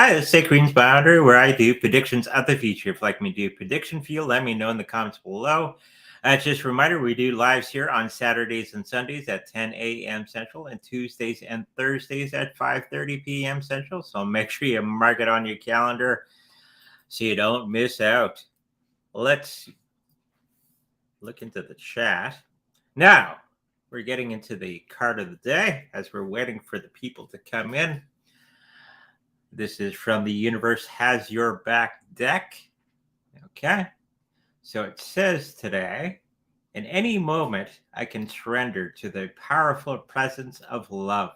Hi, this is Sick Greens Boundary, where I do predictions of the future. If you'd like me to do a prediction for you, let me know in the comments below. Just a reminder, we do lives here on Saturdays and Sundays at 10 a.m. Central and Tuesdays and Thursdays at 5:30 p.m. Central. So make sure you mark it on your calendar so you don't miss out. Let's look into the chat. Now, we're getting into the card of the day as we're waiting for the people to come in. This is from the Universe Has Your Back deck. Okay. So it says today, in any moment, I can surrender to the powerful presence of love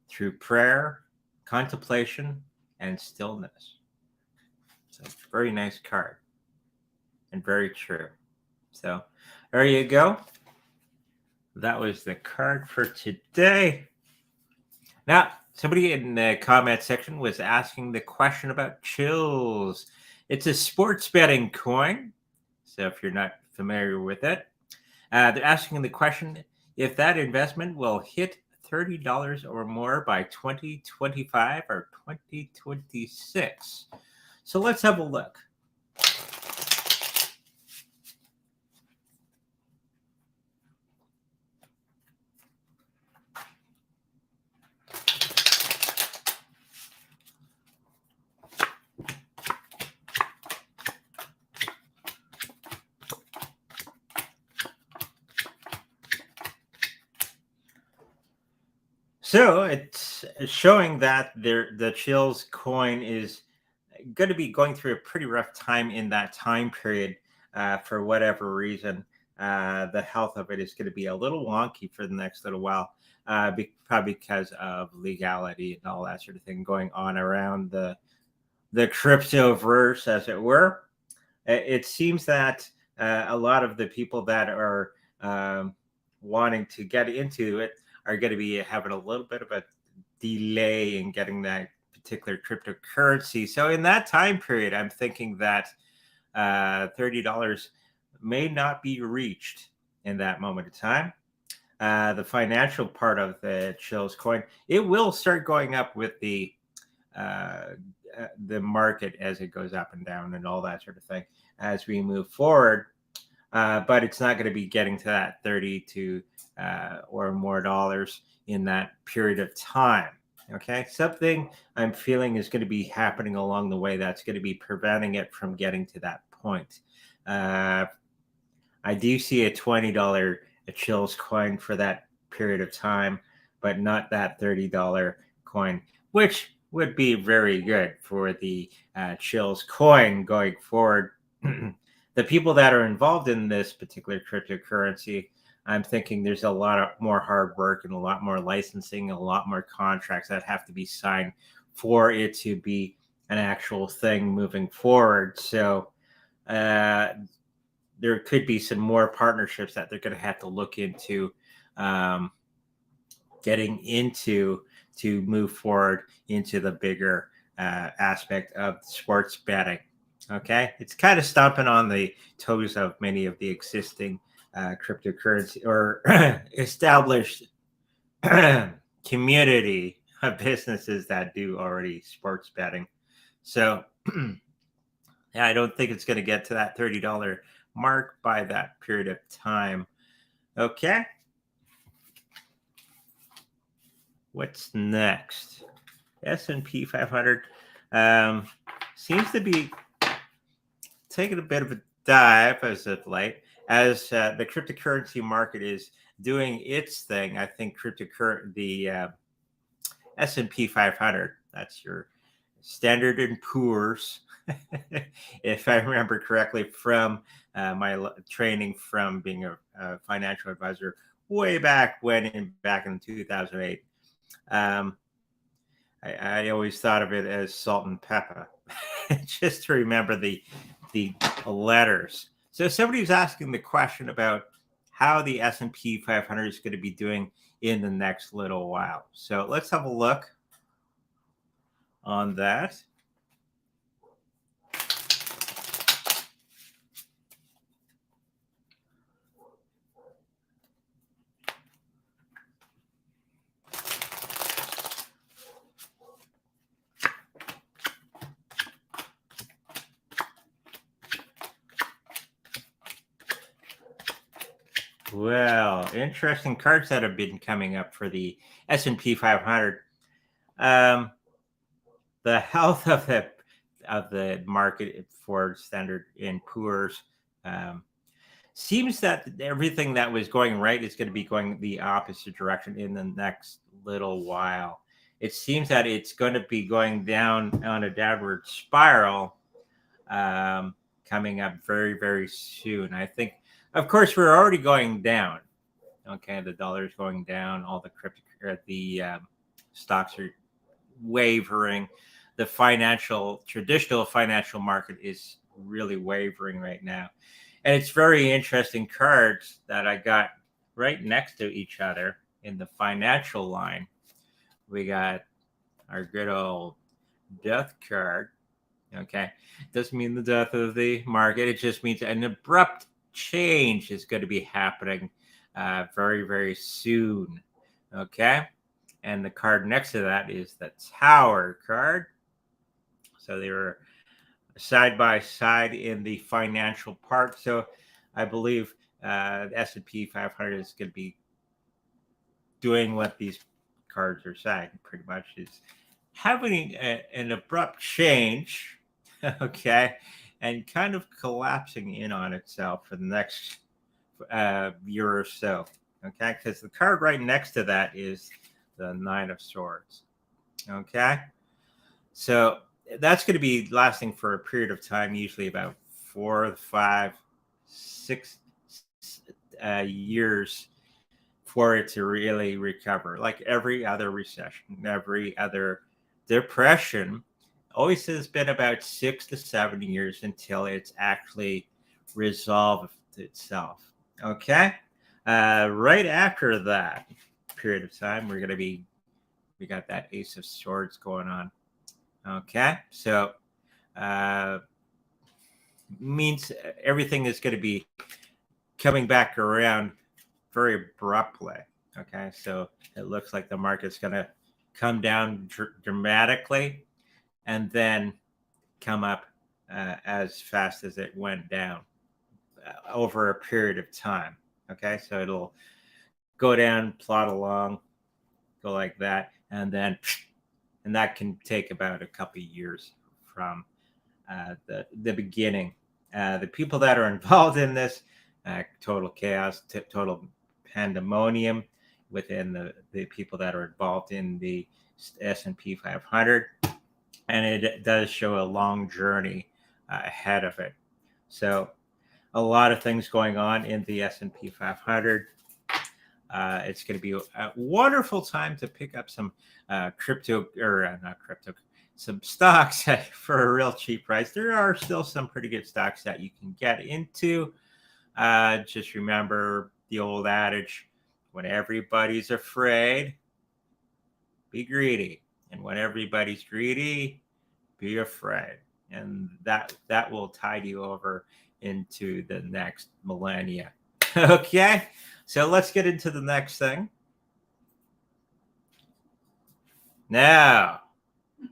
through prayer, contemplation, and stillness. So it's a very nice card and very true. So there you go. That was the card for today. Now, somebody in the comment section was asking the question about Chiliz. It's a sports betting coin. So if you're not familiar with it, they're asking the question if that investment will hit $30 or more by 2025 or 2026. So let's have a look. So it's showing that the Chiliz coin is going to be going through a pretty rough time in that time period for whatever reason. The health of it is going to be a little wonky for the next little while, probably because of legality and all that sort of thing going on around the cryptoverse, as it were. It seems that a lot of the people that are wanting to get into it are going to be having a little bit of a delay in getting that particular cryptocurrency. So in that time period, I'm thinking that $30 may not be reached in that moment of time. The financial part of the Chiliz coin, it will start going up with the market as it goes up and down and all that sort of thing as we move forward. But it's not going to be getting to that 30 to or more dollars in that period of time. Okay, something I'm feeling is going to be happening along the way that's going to be preventing it from getting to that point. I do see a $20 Chiliz coin for that period of time, but not that $30 coin, which would be very good for the Chiliz coin going forward. The people that are involved in this particular cryptocurrency, I'm thinking there's a lot of more hard work and a lot more licensing, and a lot more contracts that have to be signed for it to be an actual thing moving forward. So there could be some more partnerships that they're going to have to look into getting into to move forward into the bigger aspect of sports betting. Okay, it's kind of stomping on the toes of many of the existing cryptocurrency or established community of businesses that do already sports betting. So yeah, I don't think it's going to get to that $30 mark by that period of time. Okay. What's next? S&P 500 seems to be taking a bit of a dive as of late, as the cryptocurrency market is doing its thing. I think the S&P 500, that's your Standard and Poor's, if I remember correctly from my training from being a financial advisor way back in 2008. I always thought of it as salt and pepper, just to remember the letters. So somebody's asking the question about how the S&P 500 is going to be doing in the next little while. So let's have a look on that. Well, interesting cards that have been coming up for the S&P 500. Um, the health of the market for Standard and Poor's um, seems that everything that was going right is going to be going the opposite direction in the next little while. It seems that it's going to be going down on a downward spiral coming up very, very soon. I think, of course, we're already going down. Okay, the dollar's going down. All the stocks are wavering. The traditional financial market is really wavering right now. And it's very interesting cards that I got right next to each other in the financial line. We got our good old death card. Okay. Doesn't mean the death of the market. It just means an abrupt change is going to be happening very, very soon. Okay. And the card next to that is the Tower card. So they were side by side in the financial part. So I believe the S&P 500 is going to be doing what these cards are saying, pretty much, is having an abrupt change, okay, and kind of collapsing in on itself for the next year or so, okay, because the card right next to that is the Nine of Swords, okay. So that's going to be lasting for a period of time, usually about 4, 5, 6 years for it to really recover. Like every other recession, every other depression, always has been about 6 to 7 years until it's actually resolved itself. Okay. Right after that period of time, we got that Ace of Swords going on. Okay. So, means everything is going to be coming back around very abruptly. Okay, so it looks like the market's going to come down dramatically and then come up as fast as it went down over a period of time. Okay, so it'll go down, plot along, go like that, and that can take about a couple of years from the beginning. The people that are involved in this, total chaos, total pandemonium within the people that are involved in the S&P 500, and it does show a long journey ahead of it. So a lot of things going on in the S&P 500. It's going to be a wonderful time to pick up some crypto, or not crypto, some stocks for a real cheap price. There are still some pretty good stocks that you can get into. Just remember the old adage, when everybody's afraid, be greedy. And when everybody's greedy, be afraid. And that will tide you over into the next millennia. Okay, so let's get into the next thing. Now,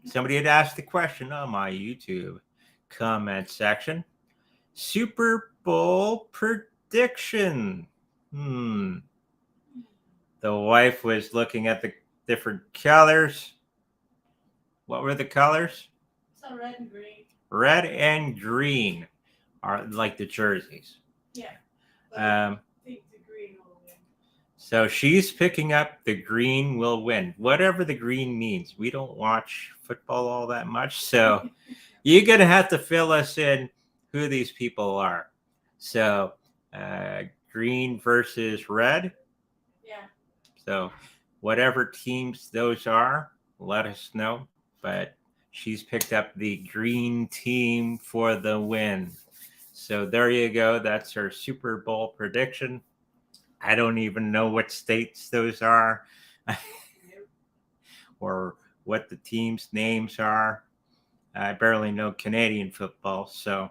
somebody had asked the question on my YouTube comment section. Super Bowl prediction. The wife was looking at the different colors. What were the colors? So red and green. Red and green are like the jerseys. Yeah. I think the green will win. So she's picking up the green will win, whatever the green means. We don't watch football all that much, so you're going to have to fill us in who these people are. So green versus red. Yeah. So whatever teams those are, let us know. But she's picked up the green team for the win. So there you go. That's her Super Bowl prediction. I don't even know what states those are or what the teams' names are. I barely know Canadian football, so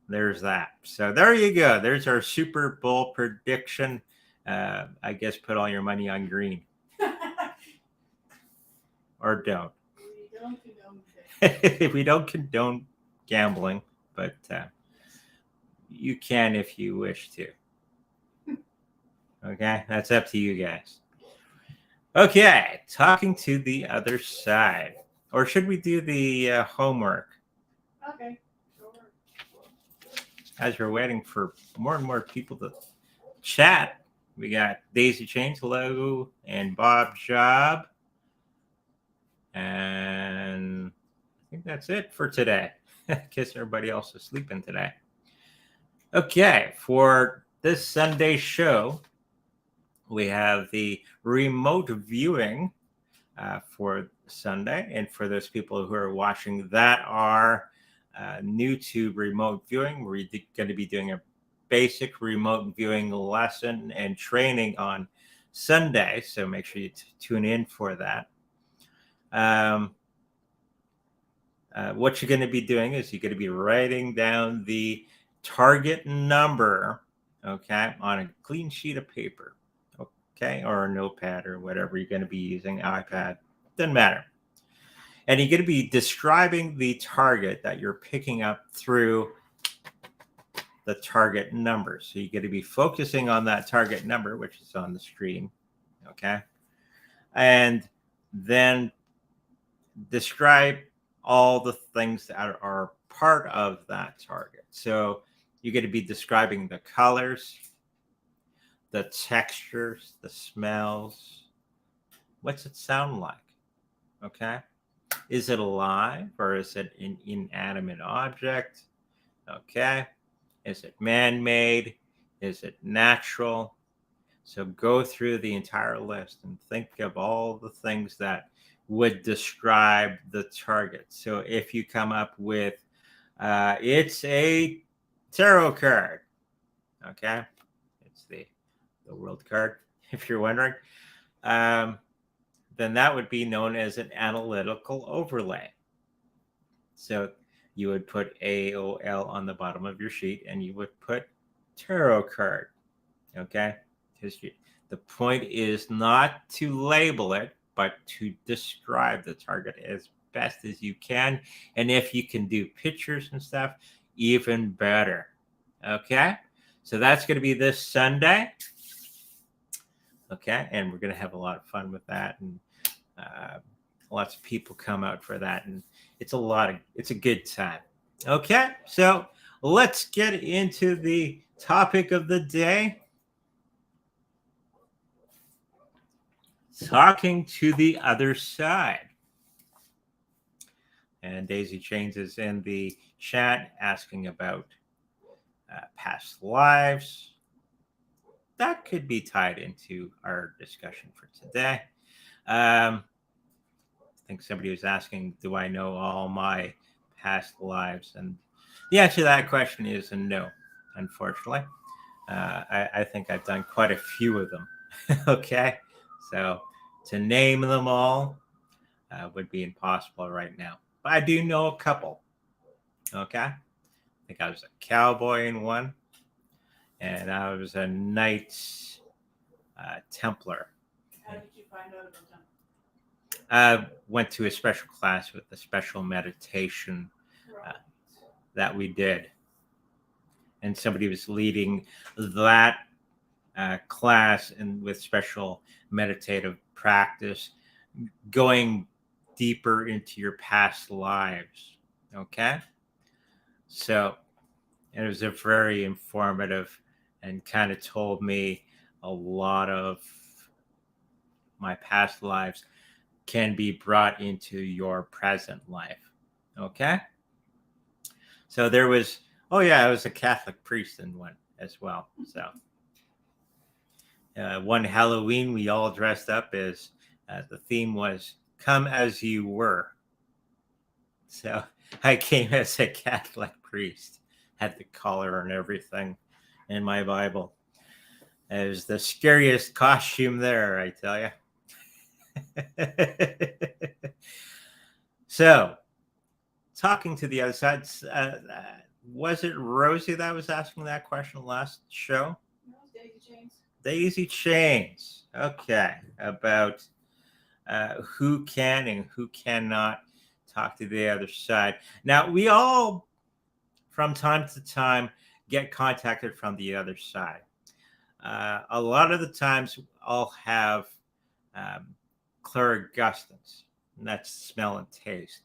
there's that. So there you go. There's our Super Bowl prediction. I guess put all your money on green. Or don't. We don't condone gambling, but you can if you wish to. Okay, that's up to you guys. Okay, talking to the other side. Or should we do the homework? Okay. Sure. As we're waiting for more and more people to chat, we got Daisy Chains, hello, and Bob Job. And I think that's it for today. I guess everybody else is sleeping today. Okay, for this Sunday show, we have the remote viewing for Sunday. And for those people who are watching that are new to remote viewing, we're going to be doing a basic remote viewing lesson and training on Sunday. So make sure you tune in for that. What you're going to be doing is you're going to be writing down the target number, okay, on a clean sheet of paper, okay, or a notepad or whatever you're going to be using, iPad, doesn't matter. And you're going to be describing the target that you're picking up through the target number. So you're going to be focusing on that target number, which is on the screen, okay, and then describe all the things that are part of that target. So you're going to be describing the colors, the textures, the smells. What's it sound like? Okay. Is it alive or is it an inanimate object? Okay. Is it man-made? Is it natural? So go through the entire list and think of all the things that would describe the target. So if you come up with, it's a tarot card, okay? It's the world card, if you're wondering. Then that would be known as an analytical overlay. So you would put AOL on the bottom of your sheet and you would put tarot card, okay? Because the point is not to label it, but to describe the target as best as you can. And if you can do pictures and stuff, even better. Okay? So that's going to be this Sunday. Okay? And we're going to have a lot of fun with that. And lots of people come out for that. And it's a good time. Okay? So let's get into the topic of the day. Talking to the other side. And Daisy Chains is in the chat asking about past lives. That could be tied into our discussion for today. I think somebody was asking, do I know all my past lives? And the answer to that question is a no, unfortunately. I think I've done quite a few of them. Okay. So to name them all would be impossible right now. But I do know a couple. Okay. I think I was a cowboy in one. And I was a Knight Templar. How did you find out about them? I went to a special class with a special meditation that we did. And somebody was leading that class and with special meditative practice, going deeper into your past lives. Okay. So it was a very informative and kind of told me a lot of my past lives can be brought into your present life. Okay. So there was, I was a Catholic priest in one as well. So one Halloween, we all dressed up as the theme was "Come as You Were." So I came as a Catholic priest, had the collar and everything in my Bible. It was the scariest costume there, I tell you. So, talking to the other side, was it Rosie that was asking that question last show? No, Daisy Chains. Daisy Chains. Okay. About who can and who cannot talk to the other side. Now, we all, from time to time, get contacted from the other side. A lot of the times I'll have um, clarigustance, and that's smell and taste.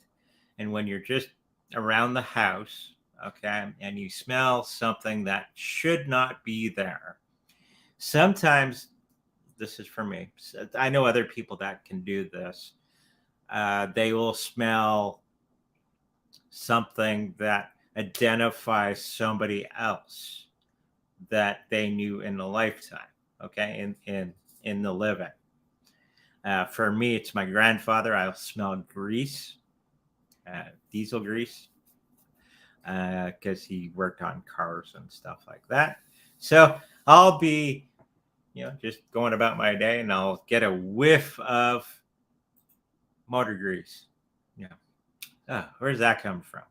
And when you're just around the house, okay, and you smell something that should not be there, sometimes this is for me. I know other people that can do this. They will smell something that identifies somebody else that they knew in the lifetime, okay, in the living. For me, it's my grandfather. I'll smell grease, diesel grease, because he worked on cars and stuff like that. So I'll be, just going about my day, and I'll get a whiff of motor grease. Yeah. Oh, where's that come from?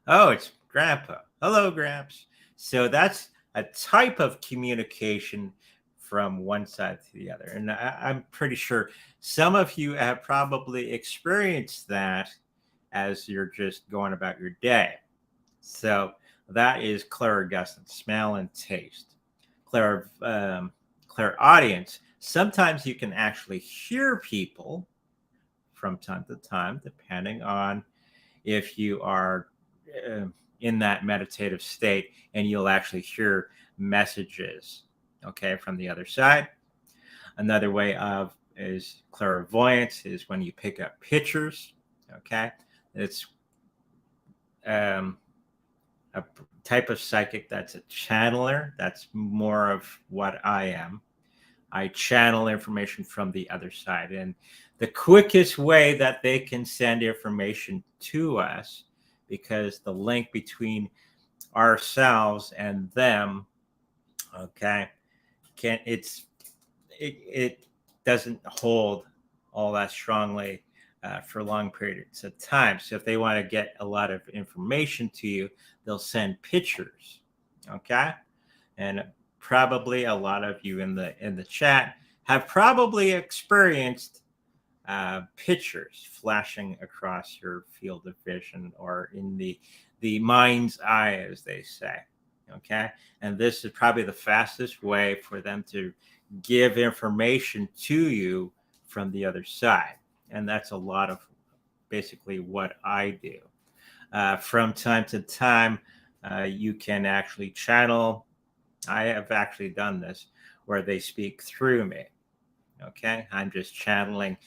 Oh, it's Grandpa. Hello, Gramps. So that's a type of communication from one side to the other. And I'm pretty sure some of you have probably experienced that as you're just going about your day. So that is clairgustance, smell and taste. Clairaudience. Sometimes you can actually hear people from time to time, depending on if you are in that meditative state, and you'll actually hear messages, okay, from the other side. Another way of is clairvoyance is when you pick up pictures, okay. It's a type of psychic that's a channeler. That's more of what I am. I channel information from the other side, and the quickest way that they can send information to us, because the link between ourselves and them, okay, it doesn't hold all that strongly for long periods of time. So if they want to get a lot of information to you, they'll send pictures, okay. And probably a lot of you in the chat have probably experienced pictures flashing across your field of vision, or in the mind's eye, as they say, okay. And this is probably the fastest way for them to give information to you from the other side. And that's a lot of basically what I do. From time to time, you can actually channel. I have actually done this where they speak through me. Okay. I'm just channeling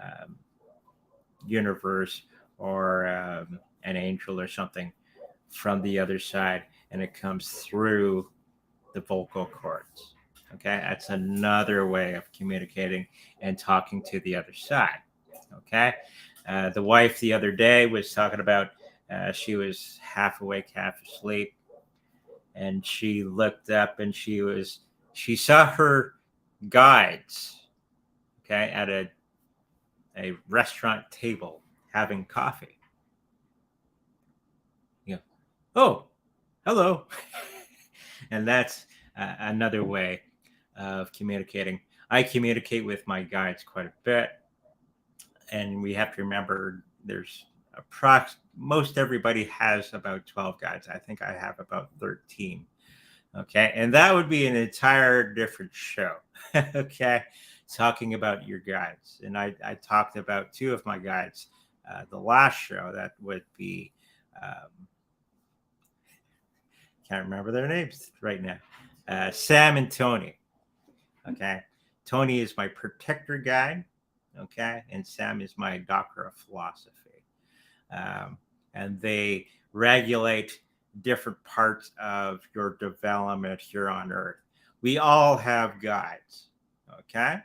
um, universe, or an angel or something from the other side, and it comes through the vocal cords. Okay. That's another way of communicating and talking to the other side. Okay. The wife the other day was talking about she was half awake, half asleep, and she looked up, and she saw her guides, okay, at a restaurant table having coffee. Yeah. Oh, hello. And that's another way of communicating. I communicate with my guides quite a bit, and we have to remember there's most everybody has about 12 guides. I think I have about 13. Okay. And that would be an entire different show. Okay. Talking about your guides. And I talked about two of my guides the last show. That would be, can't remember their names right now, Sam and Tony. Okay. Tony is my protector guide. Okay. And Sam is my doctor of philosophy. And they regulate different parts of your development here on Earth. We all have guides, okay?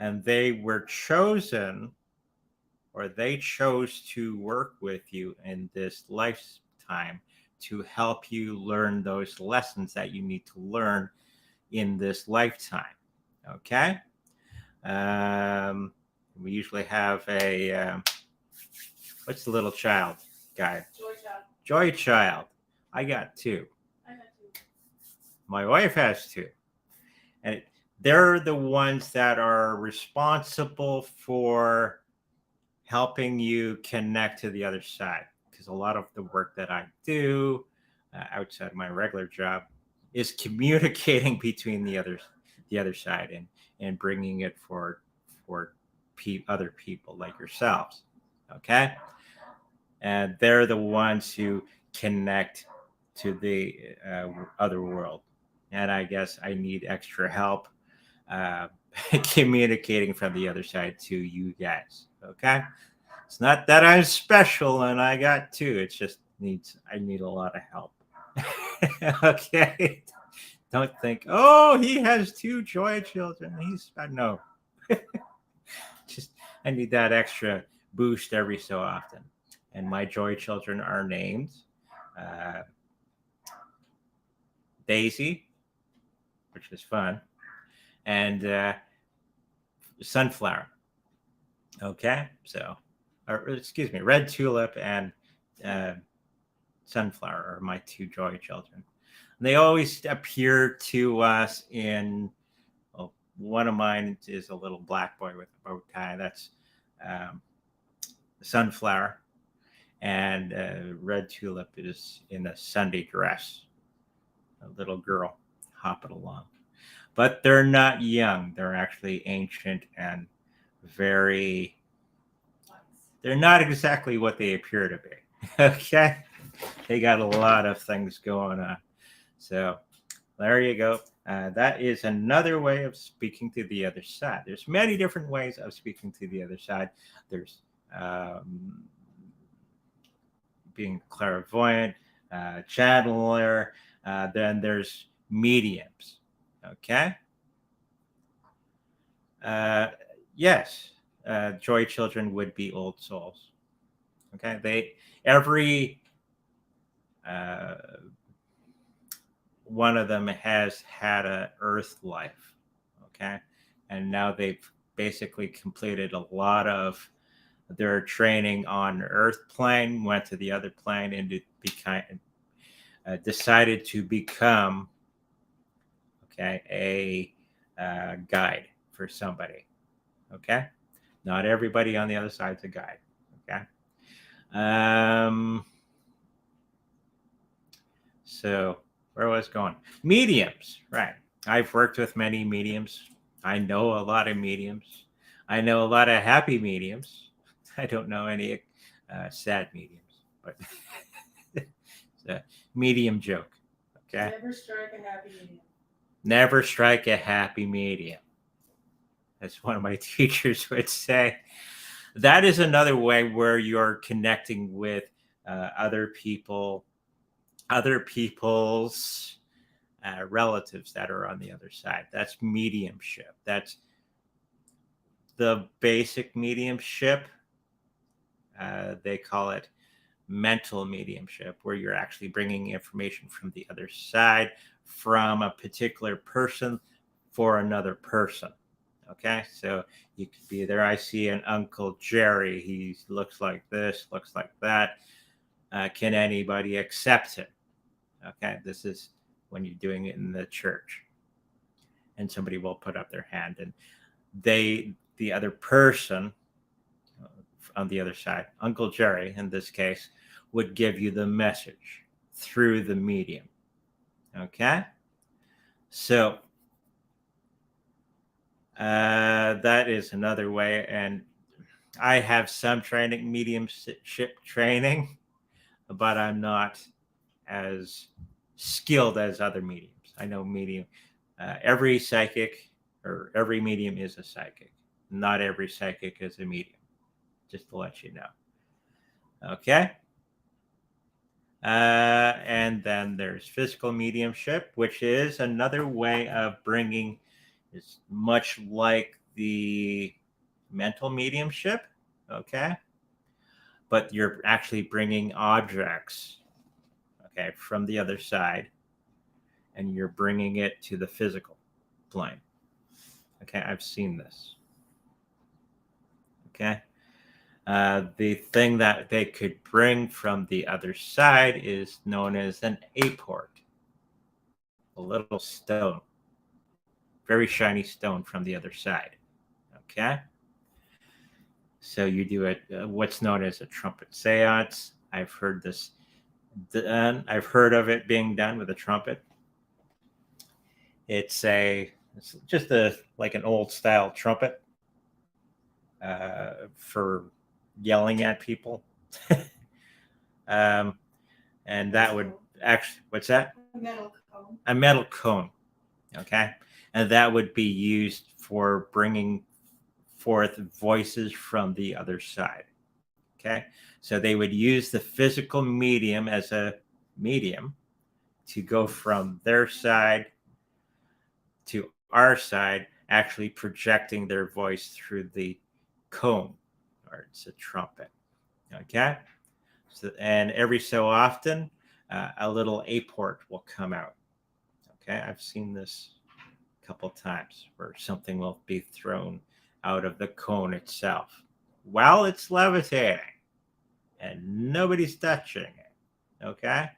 And they were chosen, or they chose to work with you in this lifetime to help you learn those lessons that you need to learn in this lifetime, okay? We usually have a what's the little child guy? Joy Child. Joy Child. I got two. I got two. My wife has two. And they're the ones that are responsible for helping you connect to the other side. Because a lot of the work that I do outside of my regular job is communicating between the other side and bringing it for other people like yourselves. Okay, and they're the ones who connect to the other world. And I guess I need extra help uh, communicating from the other side to you guys. Okay, it's not that I'm special and I got two. It's just I need a lot of help. Okay, don't think, oh, he has two joy children. He's no, just I need that extra boost every so often. And my joy children are named uh, Daisy, which is fun, and Sunflower. Okay, so, or excuse me, Red Tulip and uh, Sunflower are my two joy children. They always appear to us in. Well, one of mine is a little black boy with a bow tie. That's um, Sunflower, and Red Tulip is in a Sunday dress, a little girl hopping along. But they're not young. They're actually ancient and very. They're not exactly what they appear to be. Okay, they got a lot of things going on. So there you go. That is another way of speaking to the other side. There's many different ways of speaking to the other side. There's being clairvoyant, channeler. Then there's mediums. Okay. Yes, joy children would be old souls. Okay. Every uh, one of them has had a earth life. Okay, and now they've basically completed a lot of their training on earth plane, went to the other plane, and decided to become a guide for somebody. Okay, not everybody on the other side's a guide. Okay. So where was going? Mediums, right? I've worked with many mediums. I know a lot of mediums. I know a lot of happy mediums. I don't know any sad mediums, but it's a medium joke. Okay. Never strike a happy medium. Never strike a happy medium. That's one of my teachers would say. That is another way where you're connecting with other people's relatives that are on the other side. That's mediumship. That's the basic mediumship. They call it mental mediumship, where you're actually bringing information from the other side, from a particular person for another person. Okay, so you could be there. I see an Uncle Jerry. He looks like this, looks like that. Can anybody accept him? Okay, this is when you're doing it in the church, and somebody will put up their hand, and the other person on the other side, Uncle Jerry in this case, would give you the message through the medium. Okay, so that is another way, and I have some training, mediumship training, but I'm not as skilled as other mediums. I know every psychic or every medium is a psychic. Not every psychic is a medium, just to let you know. Okay. And then there's physical mediumship, which is another way of bringing, it's much like the mental mediumship. Okay. But you're actually bringing objects, okay, from the other side, and you're bringing it to the physical plane. Okay, I've seen this. Okay. The thing that they could bring from the other side is known as an apport, a little stone, very shiny stone from the other side. Okay. So you do what's known as a trumpet seance. I've heard this done. I've heard of it being done with a trumpet. It's just a like an old style trumpet for yelling at people. um, and that would actually, what's that? A metal cone. A metal cone. Okay. And that would be used for bringing forth voices from the other side. Okay. So they would use the physical medium as a medium to go from their side to our side, actually projecting their voice through the cone, or it's a trumpet. Okay. So, and every so often, a little aport will come out. Okay. I've seen this a couple times where something will be thrown out of the cone itself while it's levitating and nobody's touching it. Okay.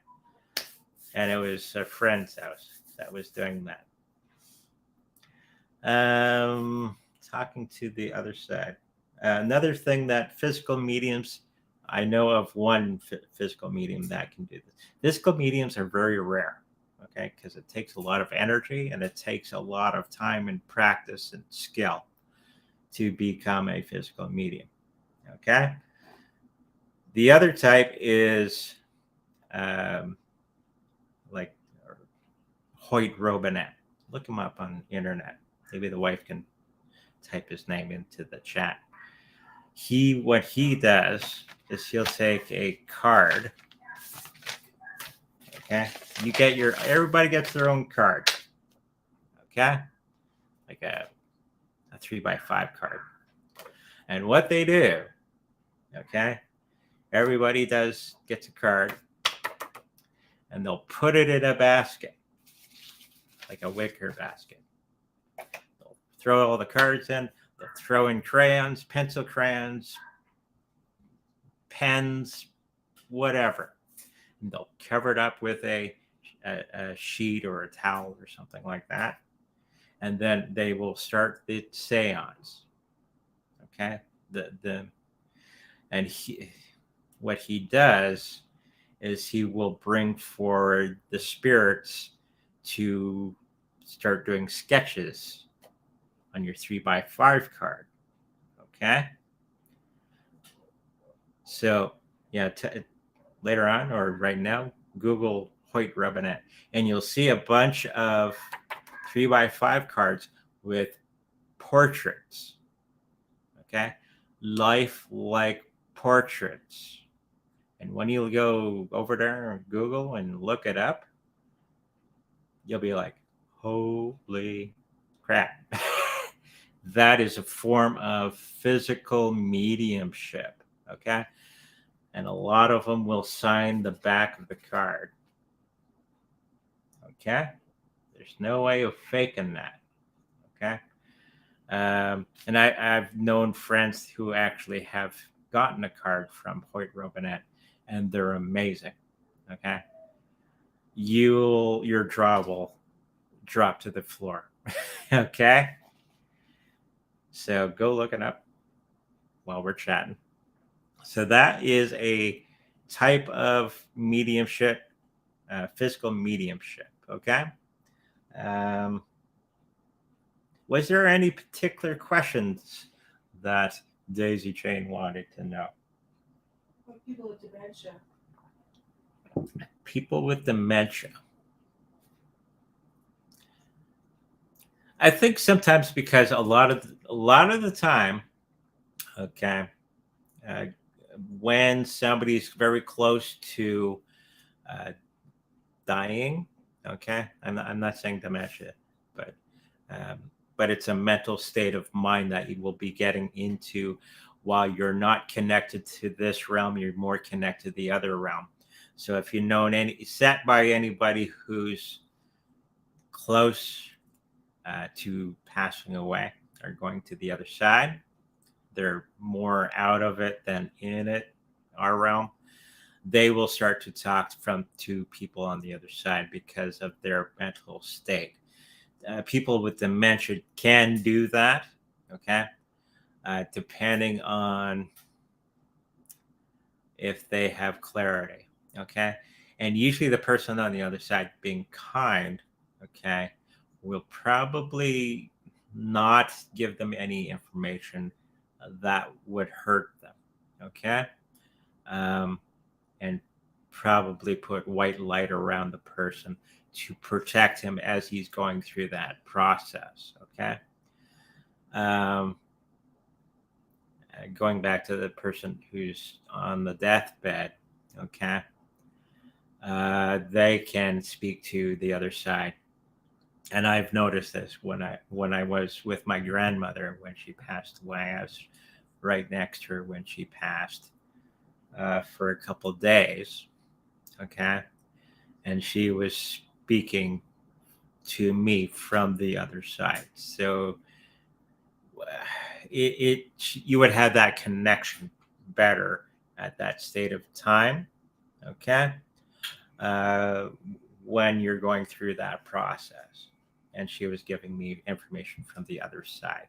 And it was a friend's house that was doing that. Talking to the other side. Another thing that physical mediums, I know of one physical medium that can do this. Physical mediums are very rare, okay, because it takes a lot of energy and it takes a lot of time and practice and skill to become a physical medium, okay? The other type is like Hoyt Robinet. Look him up on the internet. Maybe the wife can type his name into the chat. What he does is he'll take a card. Okay. Everybody gets their own card. Okay. Like a 3x5 card. And what they do, okay, everybody gets a card and they'll put it in a basket, like a wicker basket. They'll throw all the cards in. They'll throw in crayons, pencil crayons, pens, whatever. And they'll cover it up with a sheet or a towel or something like that. And then they will start the seance. Okay. What he does is he will bring forward the spirits to start doing sketches on your 3x5 card. Okay. So, yeah, later on or right now, Google Hoyt Robinet, and you'll see a bunch of 3x5 cards with portraits. Okay. Lifelike portraits. And when you go over there and Google and look it up, you'll be like, holy crap. That is a form of physical mediumship. Okay. And a lot of them will sign the back of the card. Okay. There's no way of faking that. Okay. And I've known friends who actually have gotten a card from Hoyt Robinet, and they're amazing. Okay. Your jaw will drop to the floor. Okay. So go look it up while we're chatting. So that is a type of mediumship, physical mediumship. Okay. Was there any particular questions that Daisy Chain wanted to know? What people with dementia? People with dementia. I think sometimes because a lot of the time, okay, when somebody's very close to dying, okay, I'm not saying dementia, but it's a mental state of mind that you will be getting into while you're not connected to this realm. You're more connected to the other realm. So if you've known sat by anybody who's close to passing away or going to the other side, they're more out of it than in it, our realm. They will start to talk to people on the other side because of their mental state. People with dementia can do that, okay, depending on if they have clarity, okay. And usually the person on the other side being kind, okay, will probably not give them any information that would hurt them. Okay. Um, and probably put white light around the person to protect him as he's going through that process. Okay. Um, Going back to the person who's on the deathbed, okay, they can speak to the other side. And I've noticed this when I was with my grandmother when she passed away. I was right next to her when she passed for a couple days, okay, and she was speaking to me from the other side. So you would have that connection better at that state of time, okay, uh, when you're going through that process. And she was giving me information from the other side.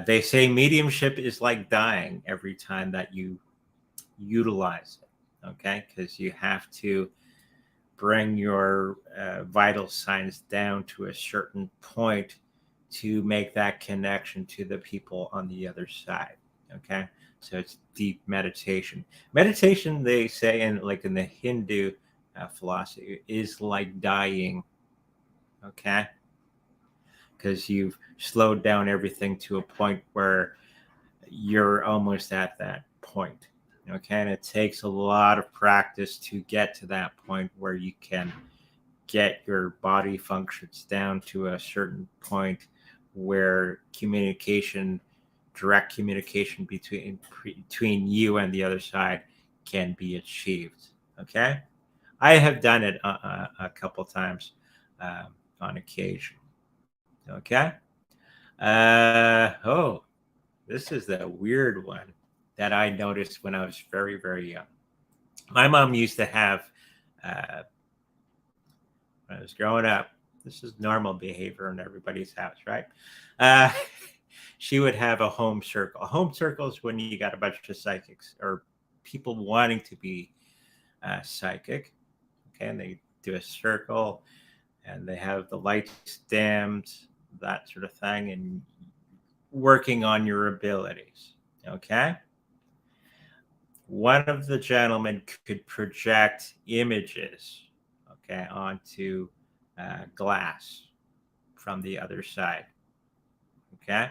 They say mediumship is like dying every time that you utilize it, okay, because you have to bring your vital signs down to a certain point to make that connection to the people on the other side. Okay. So it's deep meditation. Meditation, they say, in the Hindu philosophy, is like dying. Okay. Because you've slowed down everything to a point where you're almost at that point. Okay. And it takes a lot of practice to get to that point where you can get your body functions down to a certain point where direct communication between you and the other side can be achieved. Okay. I have done it a couple times on occasion. Okay. Oh, this is the weird one that I noticed when I was very, very young. My mom used to have, uh, when I was growing up, this is normal behavior in everybody's house, right? Uh, she would have a home circle. A home circle is when you got a bunch of psychics or people wanting to be psychic. Okay. And they do a circle and they have the lights dimmed, that sort of thing, and working on your abilities. Okay. One of the gentlemen could project images, okay, onto glass from the other side. Okay.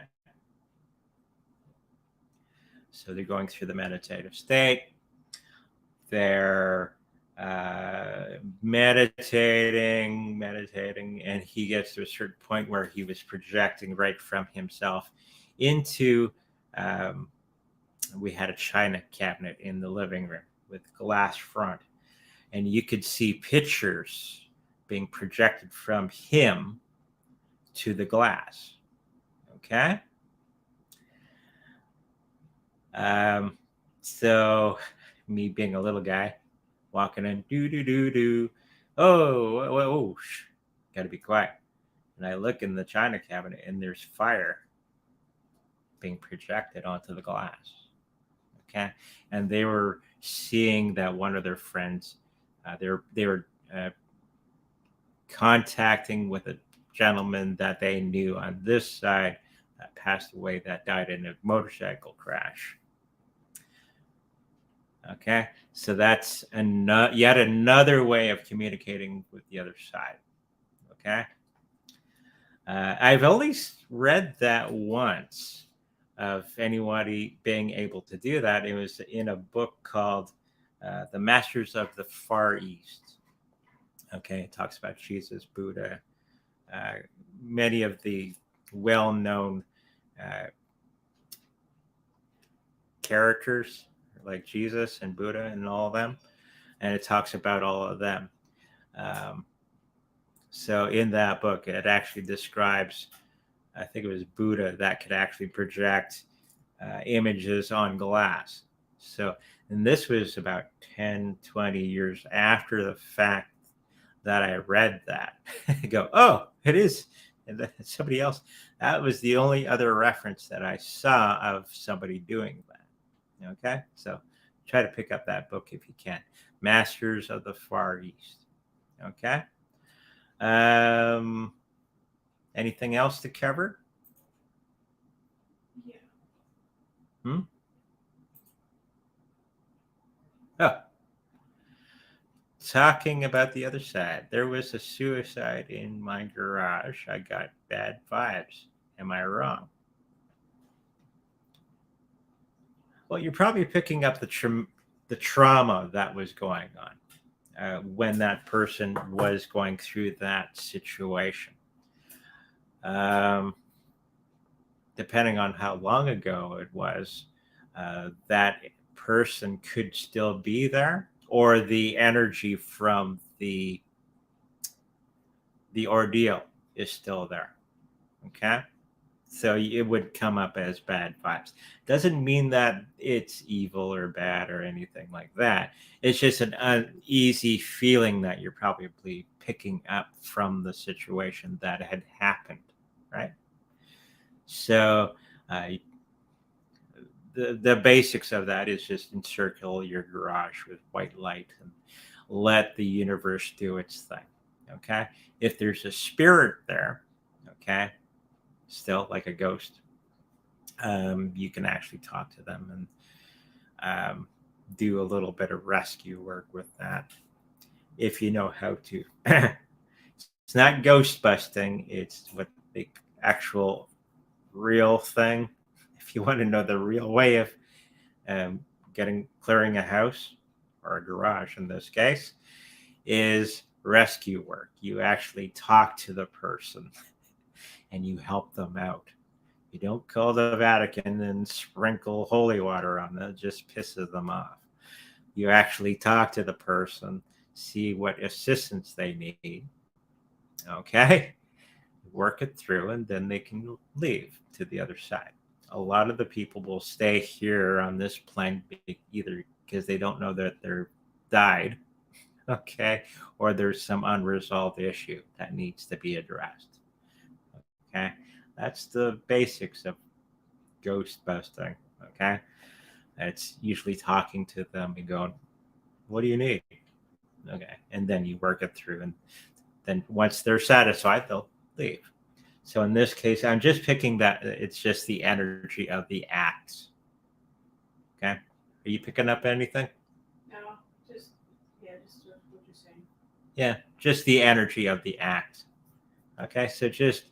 So they're going through the meditative state. They're meditating, and he gets to a certain point where he was projecting right from himself into. Um, we had a china cabinet in the living room with glass front, and you could see pictures being projected from him to the glass. Okay. Um, so me being a little guy walking in, do do do do. Oh, gotta be quiet. And I look in the china cabinet, and there's fire being projected onto the glass. Okay, and they were seeing that one of their friends, they were contacting with a gentleman that they knew on this side that passed away, that died in a motorcycle crash. Okay, so that's yet another way of communicating with the other side. Okay, I've only read that once of anybody being able to do that. It was in a book called The Masters of the Far East. Okay, it talks about Jesus, Buddha, many of the well-known uh, characters like Jesus and Buddha and all of them, and it talks about all of them. Um, so in that book, it actually describes, I think it was Buddha that could actually project images on glass. So, and this was about 10, 20 years after the fact that I read that. I go, oh, it is. And then somebody else, that was the only other reference that I saw of somebody doing that. Okay, so try to pick up that book if you can. Masters of the Far East. Okay. Um, Anything else to cover? Yeah. Oh, talking about the other side. There was a suicide in my garage. I got bad vibes. Am I wrong? Well, you're probably picking up the trauma that was going on when that person was going through that situation. Um, Depending on how long ago it was, that person could still be there, or the energy from the ordeal is still there. Okay. So it would come up as bad vibes. Doesn't mean that it's evil or bad or anything like that. It's just an uneasy feeling that you're probably picking up from the situation that had happened, right? So uh, the basics of that is just encircle your garage with white light and let the universe do its thing. Okay. If there's a spirit there, okay, still like a ghost, you can actually talk to them and do a little bit of rescue work with that if you know how to. It's not ghost busting, it's what the actual real thing. If you want to know the real way of clearing a house or a garage in this case, is rescue work. You actually talk to the person and you help them out. You don't call the Vatican and sprinkle holy water on them, it just pisses them off. You actually talk to the person, see what assistance they need, okay? Work it through, and then they can leave to the other side. A lot of the people will stay here on this plane either because they don't know that they're died, okay, or there's some unresolved issue that needs to be addressed. Okay, that's the basics of ghost busting. Okay, it's usually talking to them and going, "What do you need?" Okay, and then you work it through, and then once they're satisfied, they'll leave. So in this case, I'm just picking that it's just the energy of the acts. Okay, are you picking up anything? No, just what you're saying. Yeah, just the energy of the act. Okay, so just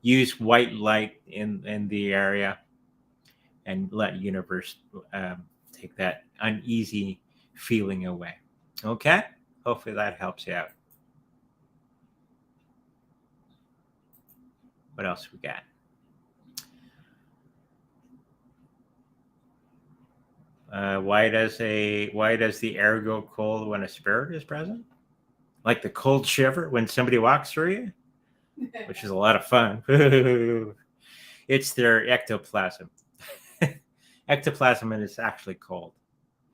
use white light in the area and let universe take that uneasy feeling away. Okay, hopefully that helps you out. What else we got? Why does the air go cold when a spirit is present? Like the cold shiver when somebody walks through you, which is a lot of fun. It's their ectoplasm. Ectoplasm is actually cold.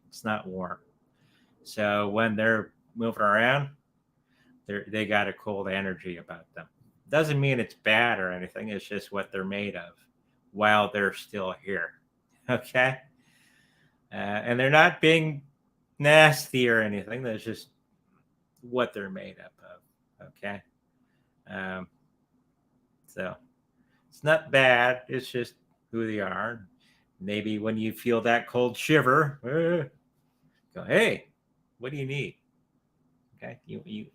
It's not warm. So when they're moving around, they got a cold energy about them. Doesn't mean it's bad or anything. It's just what they're made of while they're still here. Okay. And they're not being nasty or anything. That's just what they're made up of. Okay. Um, so it's not bad. It's just who they are. Maybe when you feel that cold shiver, go, hey, what do you need? Okay. You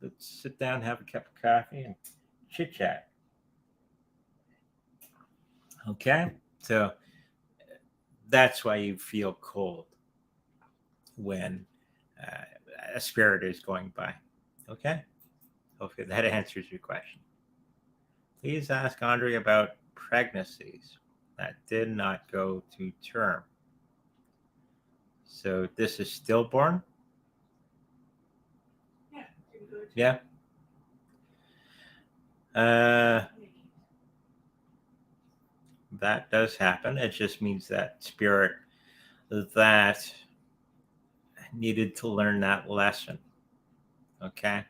let's sit down, have a cup of coffee, and chit chat. Okay. So that's why you feel cold when uh, a spirit is going by. Okay. Hopefully that answers your question. Please ask Andre about pregnancies that did not go to term. So this is stillborn? Yeah, good. Yeah. That does happen. It just means that spirit that needed to learn that lesson. Okay.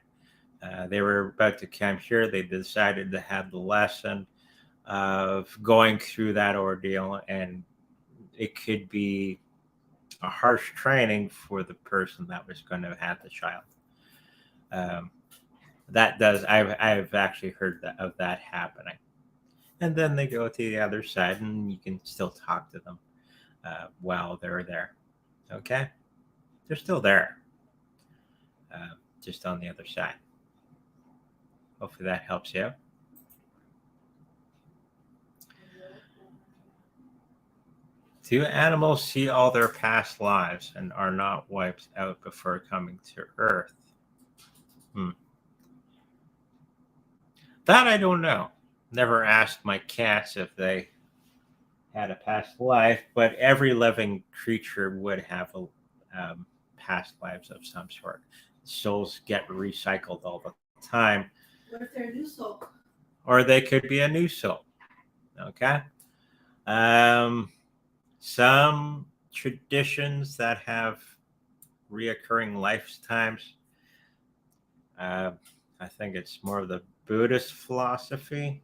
They were about to come here. They decided to have the lesson of going through that ordeal, and it could be a harsh training for the person that was going to have the child. Um, That does. I've actually heard of that happening. And then they go to the other side, and you can still talk to them while they're there. Okay, they're still there, uh, just on the other side. Hopefully that helps you out. Do animals see all their past lives and are not wiped out before coming to Earth? Hmm. That I don't know. Never asked my cats if they had a past life, but every living creature would have past lives of some sort. Souls get recycled all the time, What if they're a new soul? or they could be a new soul. Okay. Um, some traditions that have reoccurring lifetimes. Uh, I think it's more of the Buddhist philosophy,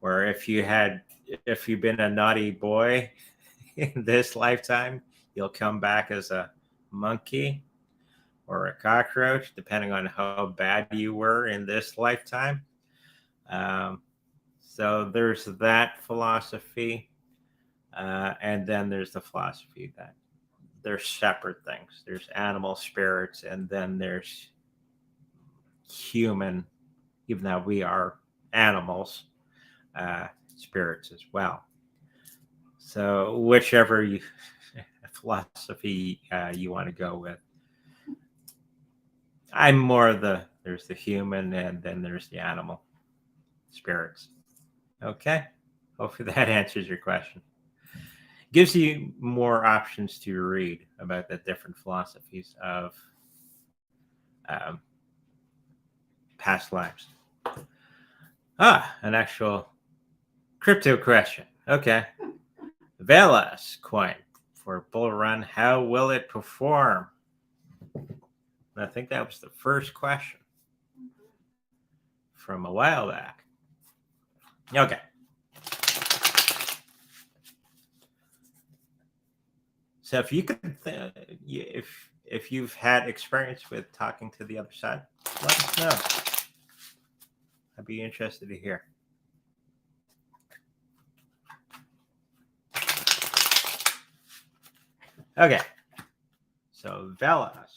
where if you've been a naughty boy in this lifetime, you'll come back as a monkey or a cockroach, depending on how bad you were in this lifetime. Um, so there's that philosophy. And then there's the philosophy that there's separate things. There's animal spirits, and then there's human, even though we are animals, spirits as well. So whichever philosophy you want to go with. I'm more there's the human, and then there's the animal spirits. Okay. Hopefully that answers your question. Gives you more options to read about the different philosophies of um, past lives. An actual crypto question. Okay. Velas coin for bull run. How will it perform? I think that was the first question from a while back. Okay. So if you could, if you've had experience with talking to the other side, let us know. I'd be interested to hear. Okay. So Velas.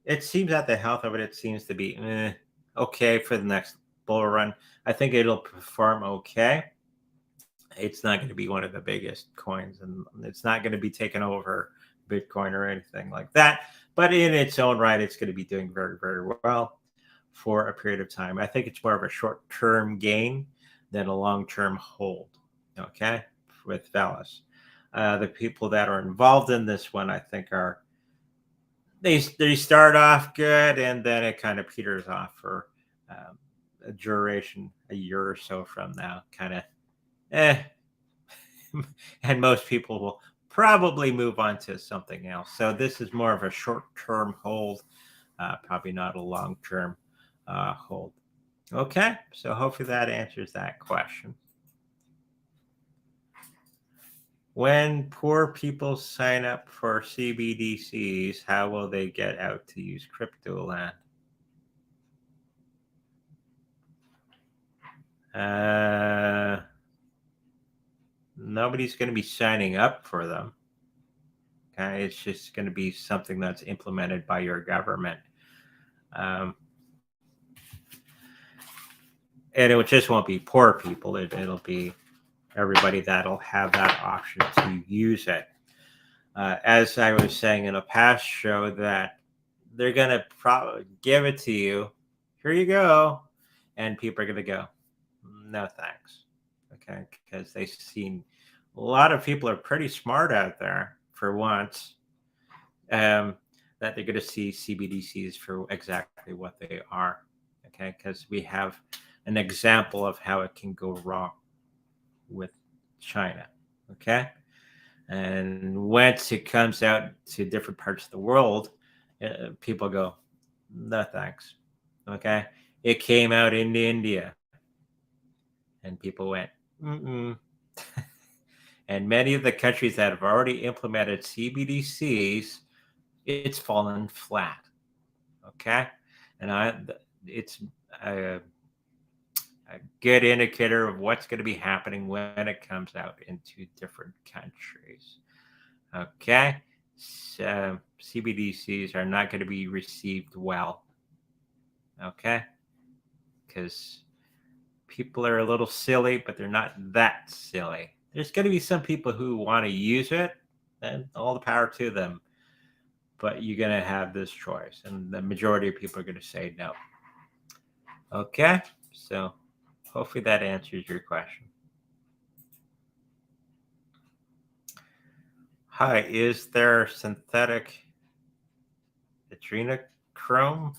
It seems that the health of it seems to be okay for the next bull run. I think it'll perform okay. It's not going to be one of the biggest coins, and it's not going to be taking over Bitcoin or anything like that. But in its own right, it's going to be doing very, very well for a period of time. I think it's more of a short-term gain than a long-term hold. Okay, with Velas. The people that are involved in this one, I think, are they start off good, and then it kind of peters off for a duration, a year or so from now, kind of eh. And most people will probably move on to something else. So this is more of a short-term hold, probably not a long-term hold. Okay, so hopefully that answers that question. When poor people sign up for CBDCs, how will they get out to use crypto land? Nobody's going to be signing up for them. Okay, it's just going to be something that's implemented by your government. And it just won't be poor people. It'll be everybody that'll have that option to use it. As I was saying in a past show, that they're going to probably give it to you. Here you go. And people are going to go, no thanks. Okay, because they've seen a lot of people are pretty smart out there for once, that they're going to see CBDCs for exactly what they are. Okay, because we have an example of how it can go wrong with China. Okay, and once it comes out to different parts of the world, people go, no thanks. Okay, it came out in India, and people went, Mm-mm. And many of the countries that have already implemented CBDCs, it's fallen flat. Okay, and it's a, a good indicator of what's going to be happening when it comes out into different countries. Okay, so CBDCs are not going to be received well. Okay, because people are a little silly, but they're not that silly. There's going to be some people who want to use it, and all the power to them. But you're going to have this choice, and the majority of people are going to say no. Okay, so hopefully that answers your question. Hi, is there synthetic adrenochrome?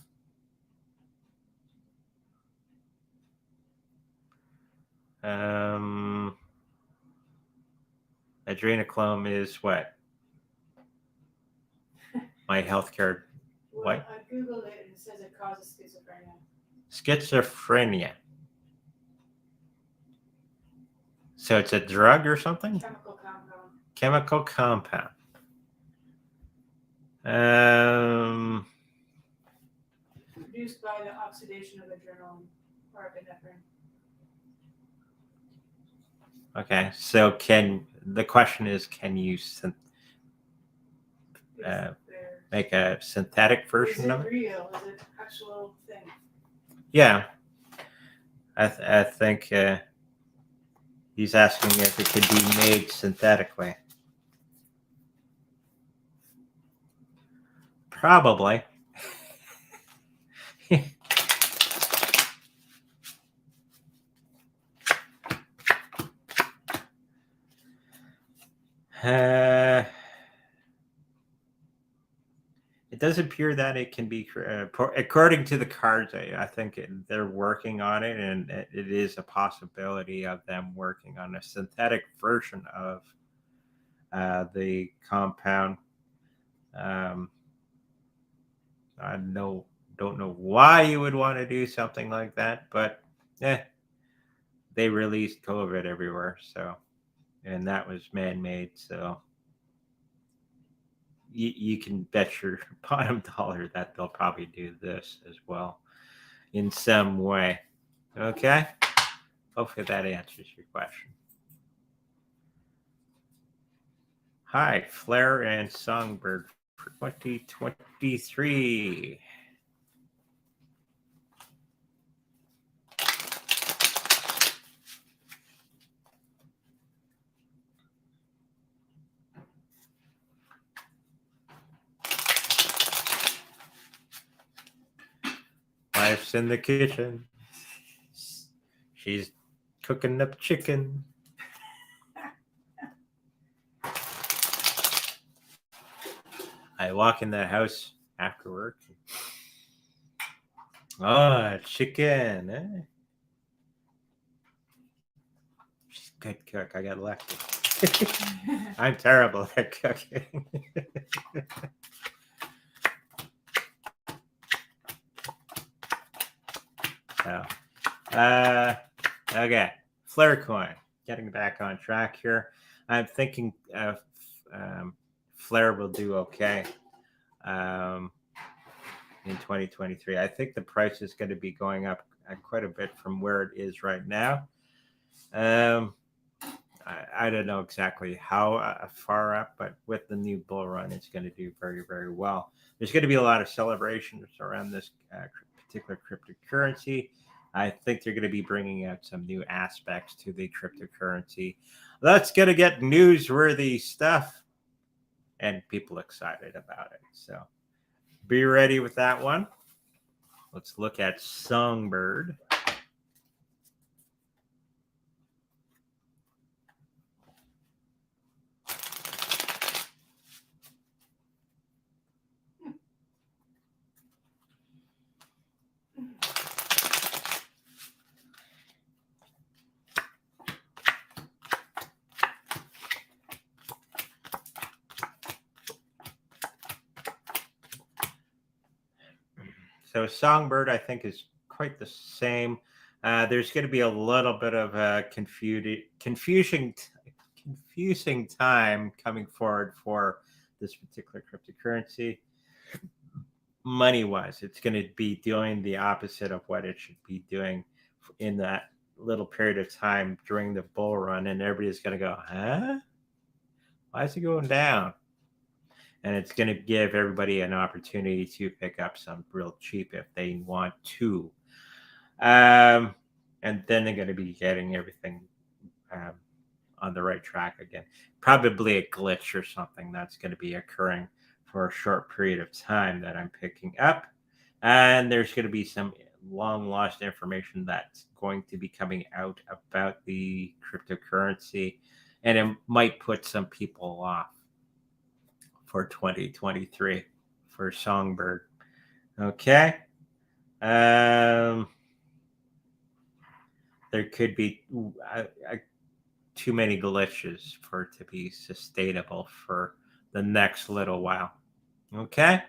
Um, Adrenochrome is what? My healthcare. Well, What? I googled it and it says it causes schizophrenia. Schizophrenia. So it's a drug or something? Chemical compound. Chemical compound. Um, Produced by the oxidation of adrenaline or epinephrine. okay, so the question is, can you make a synthetic version of it? Is it real? Is it actual thing? Yeah, I think he's asking if it could be made synthetically. Probably. It does appear that it can be, according to the cards, I think they're working on it, and it is a possibility of them working on a synthetic version of the compound. I don't know why you would want to do something like that, but they released COVID everywhere, so, and that was man-made, so you can bet your bottom dollar that they'll probably do this as well in some way. Okay, hopefully that answers your question. Hi, Flare and Songbird for 2023. Wife's in the kitchen. She's cooking up chicken. I walk in the house after work. Oh, chicken. Eh? She's a good cook. I got lucky. I'm terrible at cooking. So, okay. Flare coin. Getting back on track here. I'm thinking Flare will do okay in 2023. I think the price is going to be going up quite a bit from where it is right now. I don't know exactly how far up, but with the new bull run, it's going to do very, very well. There's going to be a lot of celebrations around this particular cryptocurrency. I think they're going to be bringing out some new aspects to the cryptocurrency. That's going to get newsworthy stuff and people excited about it. So be ready with that one. Let's look at Songbird. So Songbird, I think, is quite the same. There's going to be a little bit of a confusing time coming forward for this particular cryptocurrency. Money wise, it's going to be doing the opposite of what it should be doing in that little period of time during the bull run, and everybody's going to go, huh? Why is it going down? And it's going to give everybody an opportunity to pick up some real cheap if they want to. And then they're going to be getting everything on the right track again. Probably a glitch or something that's going to be occurring for a short period of time that I'm picking up. And there's going to be some long lost information that's going to be coming out about the cryptocurrency. And it might put some people off for 2023 for Songbird. Okay. There could be too many glitches for it to be sustainable for the next little while. Okay.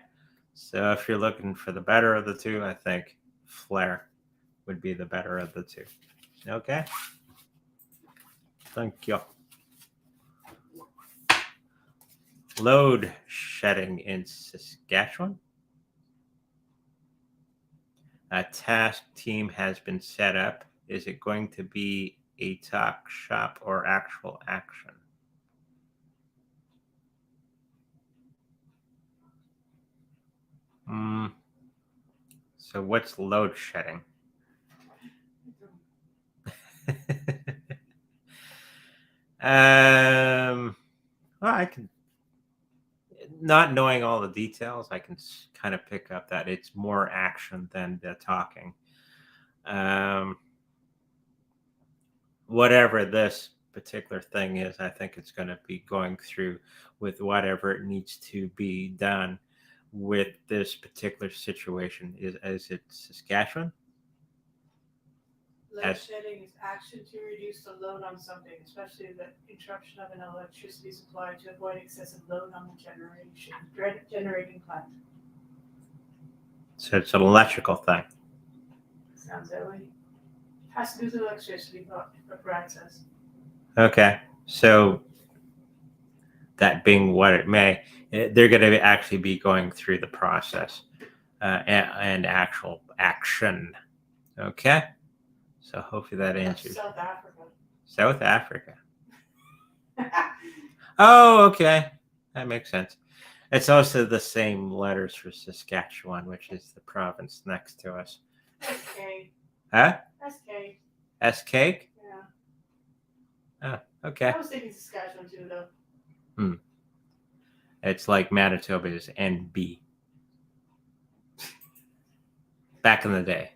So if you're looking for the better of the two, I think Flare would be the better of the two. Okay. Thank you. Load shedding in Saskatchewan. A task team has been set up. Is it going to be a talk shop or actual action? So what's load shedding? Well, I can, not knowing all the details, I can kind of pick up that it's more action than the talking. Whatever this particular thing is, I think it's going to be going through with whatever it needs to be done with this particular situation. Is it Saskatchewan? Load shedding is action to reduce the load on something, especially the interruption of an electricity supply to avoid excessive load on the generating plant. So it's an electrical thing. Sounds that way. Has to do with electricity, what Brad says. Okay. So that being what it may, they're going to actually be going through the process and actual action. Okay. So hopefully that answers. South Africa. South Africa. Oh, okay. That makes sense. It's also the same letters for Saskatchewan, which is the province next to us. SK. Huh? SK. SK? Yeah. Oh, okay. I was thinking Saskatchewan too, though. It's like Manitoba is NB. Back in the day.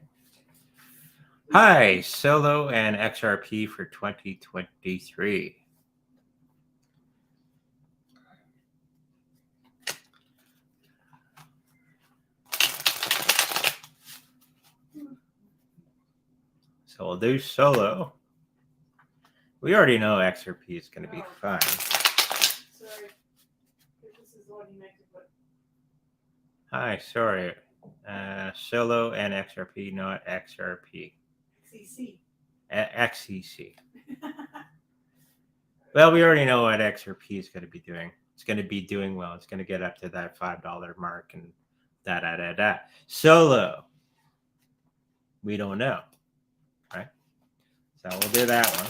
Hi, Solo and XRP for 2023. So we'll do Solo. We already know XRP is going to be fun. Sorry. This is the one you meant to put. Hi, sorry. Solo and XRP, not XRP. XEC. XEC. Well, we already know what XRP is going to be doing. It's going to be doing well. It's going to get up to that $5 mark and da. Solo, we don't know, right? So we'll do that one.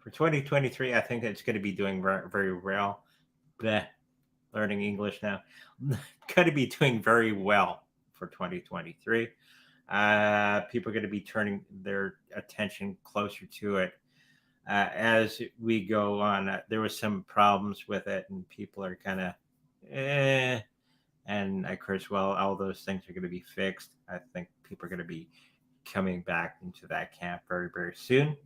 For 2023, I think it's going to be doing very well. Bleh. Learning English now. Going to be doing very well for 2023. People are going to be turning their attention closer to it as we go on. There was some problems with it, and people are kind of, and of course, well, all those things are going to be fixed. I think people are going to be coming back into that camp very, very soon.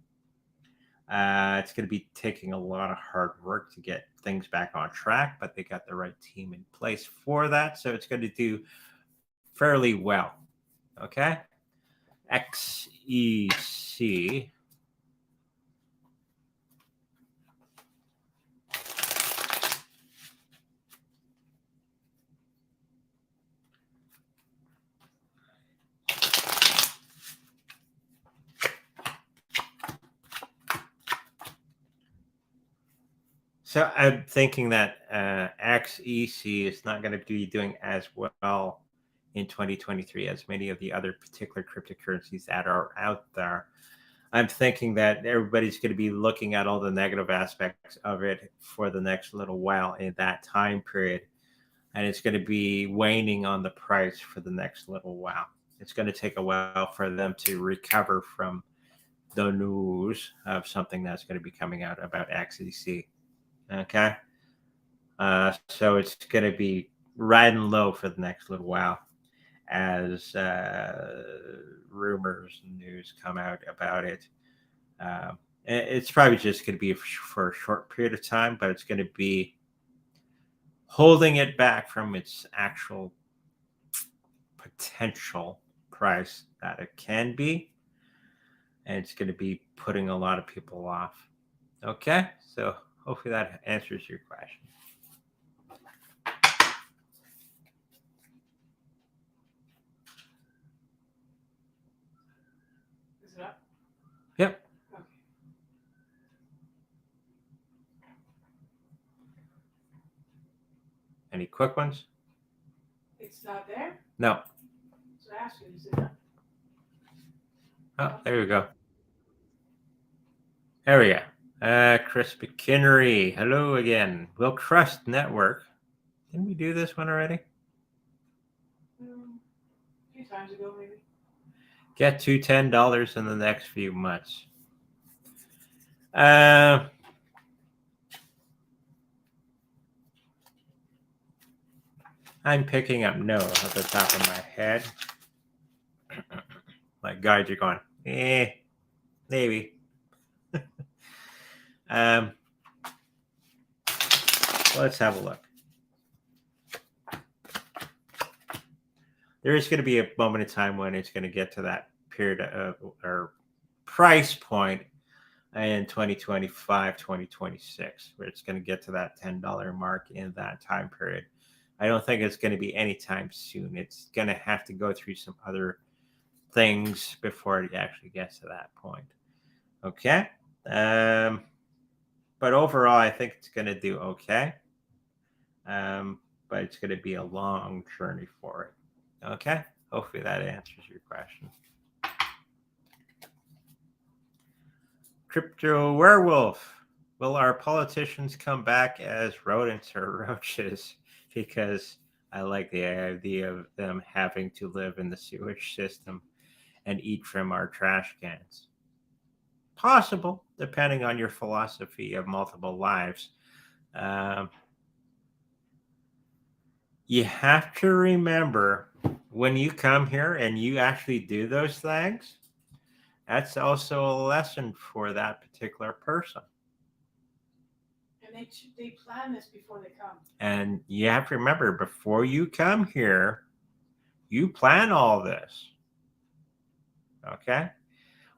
It's going to be taking a lot of hard work to get things back on track, but they got the right team in place for that. So it's going to do fairly well. Okay. XEC. So I'm thinking that XEC is not going to be doing as well in 2023 as many of the other particular cryptocurrencies that are out there. I'm thinking that everybody's going to be looking at all the negative aspects of it for the next little while in that time period. And it's going to be waning on the price for the next little while. It's going to take a while for them to recover from the news of something that's going to be coming out about XEC. Okay. So it's going to be riding low for the next little while as rumors and news come out about it. It's probably just going to be for a short period of time, but it's going to be holding it back from its actual potential price that it can be. And it's going to be putting a lot of people off. Okay, so hopefully that answers your question. Is it up? Yep. Okay. Any quick ones? It's not there? No. So I asked you, is it up? Oh, there we go. There we go. Chris McKinnery. Hello again. Will Crust Network. Didn't we do this one already? A few times ago, maybe. Get to $10 in the next few months. I'm picking up no at the top of my head. My guides are going, maybe. Let's have a look. There is going to be a moment in time when it's going to get to that period of or price point in 2025, 2026, where it's going to get to that $10 mark in that time period. I don't think it's going to be anytime soon. It's going to have to go through some other things before it actually gets to that point. Okay. But overall, I think it's going to do okay. But it's going to be a long journey for it. Okay. Hopefully that answers your question. Crypto Werewolf. Will our politicians come back as rodents or roaches? Because I like the idea of them having to live in the sewage system and eat from our trash cans. Possible, depending on your philosophy of multiple lives. You have to remember when you come here and you actually do those things, that's also a lesson for that particular person. And they plan this before they come. And you have to remember, before you come here, you plan all this. Okay?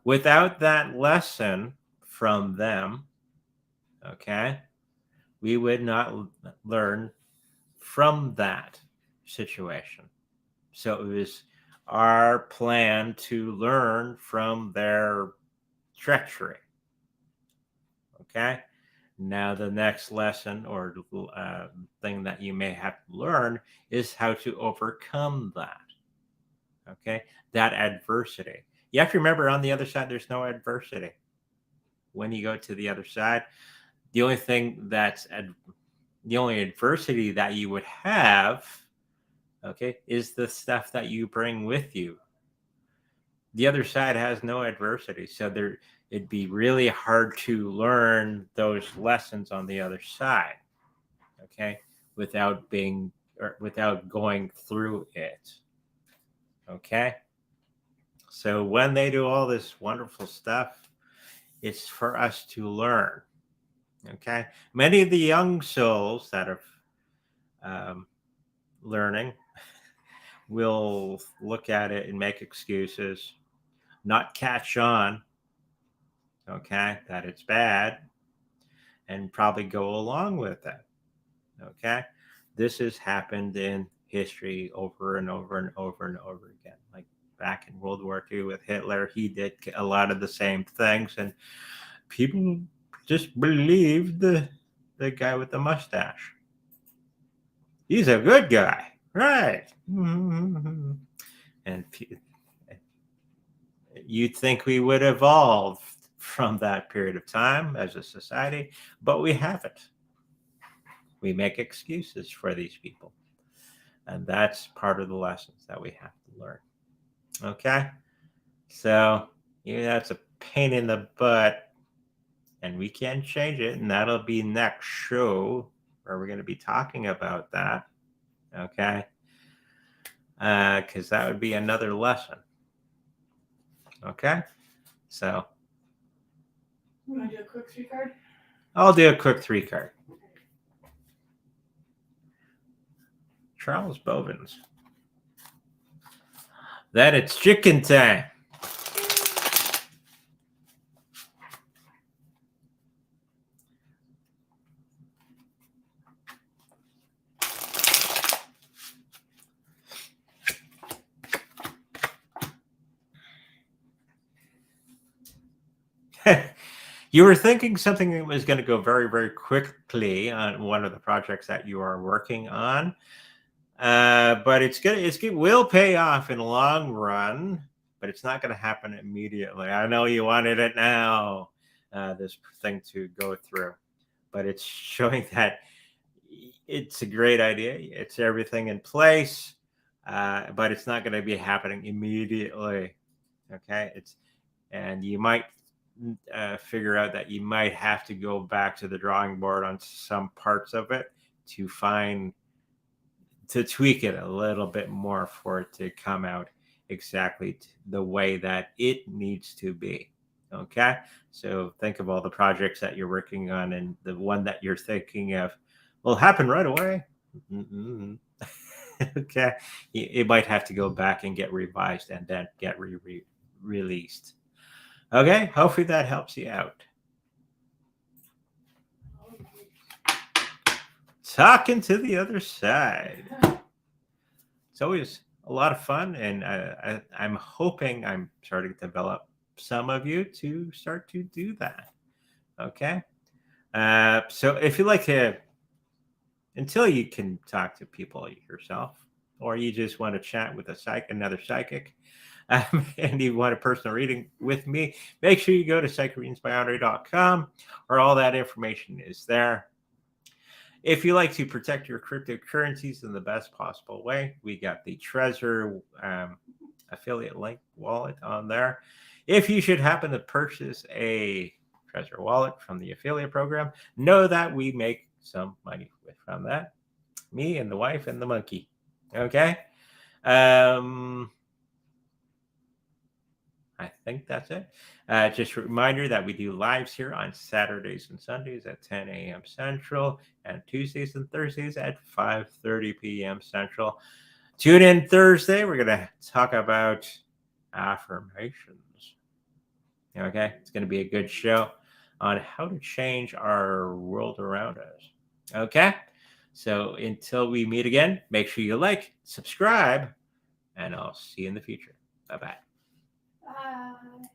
Without that lesson from them, okay, we would not learn from that situation. So it was our plan to learn from their treachery. Okay? Now, the next lesson or thing that you may have to learn is how to overcome that. Okay? That adversity. You have to remember, on the other side, there's no adversity. When you go to the other side, the only thing the only adversity that you would have, okay, is the stuff that you bring with you. The other side has no adversity. So it'd be really hard to learn those lessons on the other side, okay, without going through it. Okay. So when they do all this wonderful stuff, it's for us to learn. Okay. Many of the young souls that are learning will look at it and make excuses, not catch on, okay, that it's bad, and probably go along with it. Okay. This has happened in history over and over and over and over again. Like back in World War II with Hitler, he did a lot of the same things, and people just believed the guy with the mustache. He's a good guy, right? And you'd think we would evolve from that period of time as a society, but we haven't. We make excuses for these people. And that's part of the lessons that we have to learn. Okay? So, that's a pain in the butt, and we can change it. And that'll be next show where we're going to be talking about that. Okay? Because that would be another lesson. Okay? So, You want to do a quick 3-card? I'll do a quick 3-card. Charles Bovins. Then it's chicken time. You were thinking something that was going to go very, very quickly on one of the projects that you are working on, but it will pay off in the long run, but it's not going to happen immediately. I know you wanted it now, this thing to go through, but it's showing that it's a great idea. It's everything in place, but it's not going to be happening immediately. Okay, and you might figure out that you might have to go back to the drawing board on some parts of it to tweak it a little bit more for it to come out exactly the way that it needs to be. Okay, so think of all the projects that you're working on, and the one that you're thinking of will happen right away. Okay, it might have to go back and get revised and then get released. Okay, hopefully that helps you out. Talking to the other side. It's always a lot of fun, and I'm hoping I'm starting to develop some of you to start to do that. Okay, so if you like to, until you can talk to people yourself, or you just want to chat with another psychic, and you want a personal reading with me, make sure you go to psychicreadingsbyandre.com, where all that information is there. If you like to protect your cryptocurrencies in the best possible way, we got the Trezor affiliate link wallet on there. If you should happen to purchase a Trezor wallet from the affiliate program, know that we make some money from that. Me and the wife and the monkey. Okay? I think that's it. Just a reminder that we do lives here on Saturdays and Sundays at 10 a.m. Central, and Tuesdays and Thursdays at 5:30 p.m. Central. Tune in Thursday. We're going to talk about affirmations. Okay? It's going to be a good show on how to change our world around us. Okay? So until we meet again, make sure you like, subscribe, and I'll see you in the future. Bye-bye. Bye.